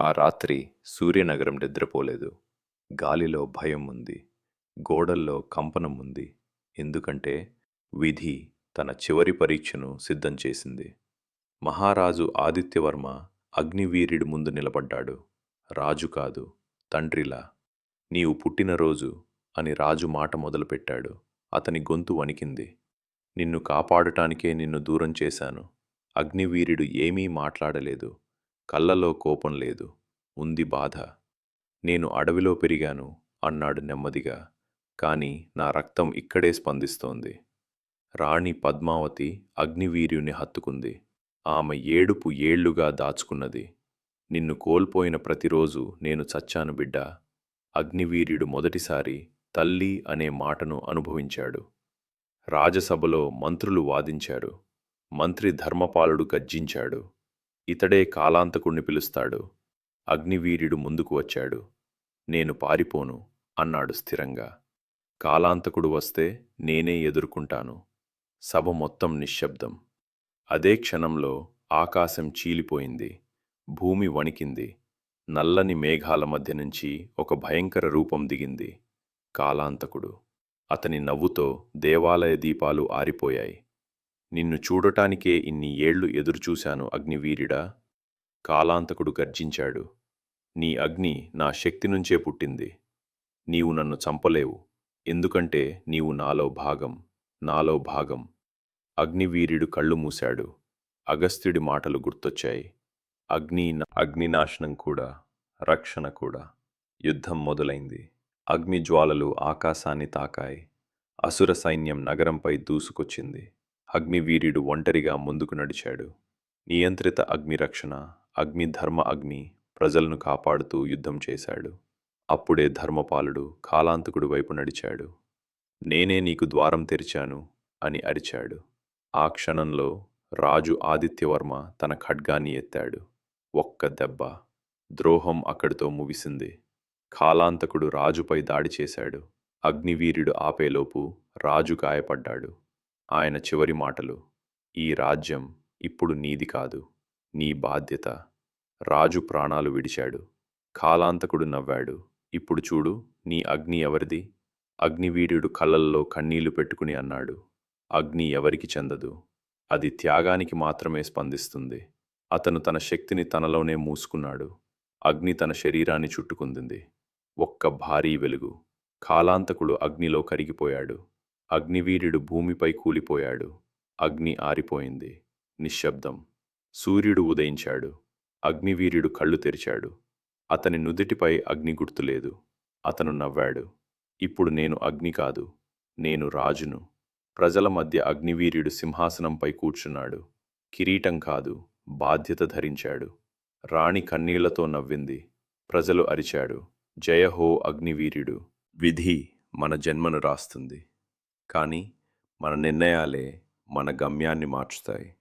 ఆ రాత్రి సూర్యనగరం నిద్రపోలేదు. గాలిలో భయం ఉంది. గోడల్లో కంపనం ఉంది. ఎందుకంటే విధి తన చివరి పరీక్షను సిద్ధం చేసింది. మహారాజు ఆదిత్యవర్మ అగ్నివీరుడి ముందు నిలబడ్డాడు. రాజు కాదు, తండ్రిలా. నీవు పుట్టినరోజు అని రాజు మాట మొదలుపెట్టాడు. అతని గొంతు వణికింది. నిన్ను కాపాడటానికే నిన్ను దూరం చేశాను. అగ్నివీరుడు ఏమీ మాట్లాడలేదు. కళ్ళలో కోపం లేదు, ఉంది బాధ. నేను అడవిలో పెరిగాను అన్నాడు నెమ్మదిగా. కాని నా రక్తం ఇక్కడే స్పందిస్తోంది. రాణి పద్మావతి అగ్నివీర్యుని హత్తుకుంది. ఆమె ఏడుపు ఏళ్లుగా దాచుకున్నది. నిన్ను కోల్పోయిన ప్రతిరోజు నేను చచ్చాను బిడ్డా. అగ్నివీర్యుడు మొదటిసారి తల్లి అనే మాటను అనుభవించాడు. రాజసభలో మంత్రులు వాదించారు. మంత్రి ధర్మపాలుడు గర్జించాడు. ఇతడే కాలాంతకుణ్ణి పిలుస్తాడు. అగ్నివీర్యుడు ముందుకు వచ్చాడు. నేను పారిపోను అన్నాడు స్థిరంగా. కాలాంతకుడు వస్తే నేనే ఎదుర్కొంటాను. సభ మొత్తం నిశ్శబ్దం. అదే క్షణంలో ఆకాశం చీలిపోయింది. భూమి వణికింది. నల్లని మేఘాల మధ్య నుంచి ఒక భయంకర రూపం దిగింది. కాలాంతకుడు. అతని నవ్వుతో దేవాలయ దీపాలు ఆరిపోయాయి. నిన్ను చూడటానికే ఇన్ని ఏళ్లు ఎదురుచూశాను అగ్నివీరుడా. కాలాంతకుడు గర్జించాడు. నీ అగ్ని నా శక్తి నుంచే పుట్టింది. నీవు నన్ను చంపలేవు. ఎందుకంటే నీవు నాలో భాగం, నాలో భాగం. అగ్నివీరుడు కళ్ళు మూశాడు. అగస్త్యుడి మాటలు గుర్తొచ్చాయి. అగ్నినాశనం కూడా, రక్షణ కూడా. యుద్ధం మొదలైంది. అగ్నిజ్వాలలు ఆకాశాన్ని తాకాయి. అసుర సైన్యం నగరంపై దూసుకొచ్చింది. అగ్నివీరుడు ఒంటరిగా ముందుకు నడిచాడు. నియంత్రిత అగ్నిరక్షణ, అగ్నిధర్మ అగ్ని ప్రజలను కాపాడుతూ యుద్ధం చేశాడు. అప్పుడే ధర్మపాలుడు కాలాంతకుడి వైపు నడిచాడు. నేనే నీకు ద్వారం తెరిచాను అని అరిచాడు. ఆ క్షణంలో రాజు ఆదిత్యవర్మ తన ఖడ్గాన్ని ఎత్తాడు. ఒక్క దెబ్బ. ద్రోహం అక్కడితో ముగిసింది. కాలాంతకుడు రాజుపై దాడి చేశాడు. అగ్నివీరుడు ఆపేలోపు రాజు గాయపడ్డాడు. ఆయన చివరి మాటలు, ఈ రాజ్యం ఇప్పుడు నీది కాదు, నీ బాధ్యత. రాజు ప్రాణాలు విడిచాడు. కాలాంతకుడు నవ్వాడు. ఇప్పుడు చూడు, నీ అగ్ని ఎవరిది? అగ్నివీరుడు కళ్ళల్లో కన్నీళ్లు పెట్టుకుని అన్నాడు. అగ్ని ఎవరికి చెందదు. అది త్యాగానికి మాత్రమే స్పందిస్తుంది. అతను తన శక్తిని తనలోనే మూసుకున్నాడు. అగ్ని తన శరీరాన్ని చుట్టుకుంది. ఒక్క భారీ వెలుగు. కాలాంతకుడు అగ్నిలో కరిగిపోయాడు. అగ్నివీరుడు భూమిపై కూలిపోయాడు. అగ్ని ఆరిపోయింది. నిశ్శబ్దం. సూర్యుడు ఉదయించాడు. అగ్నివీరుడు కళ్ళు తెరిచాడు. అతని నుదిటిపై అగ్ని గుర్తులేదు. అతను నవ్వాడు. ఇప్పుడు నేను అగ్ని కాదు, నేను రాజును. ప్రజల మధ్య అగ్నివీరుడు సింహాసనంపై కూర్చున్నాడు. కిరీటం కాదు, బాధ్యత ధరించాడు. రాణి కన్నీళ్లతో నవ్వింది. ప్రజలు అరిచాడు, జయహో అగ్నివీరుడు. విధి మన జన్మను రాస్తుంది. కానీ మన నిర్ణయాలే మన గమ్యాన్ని మార్చుతాయి.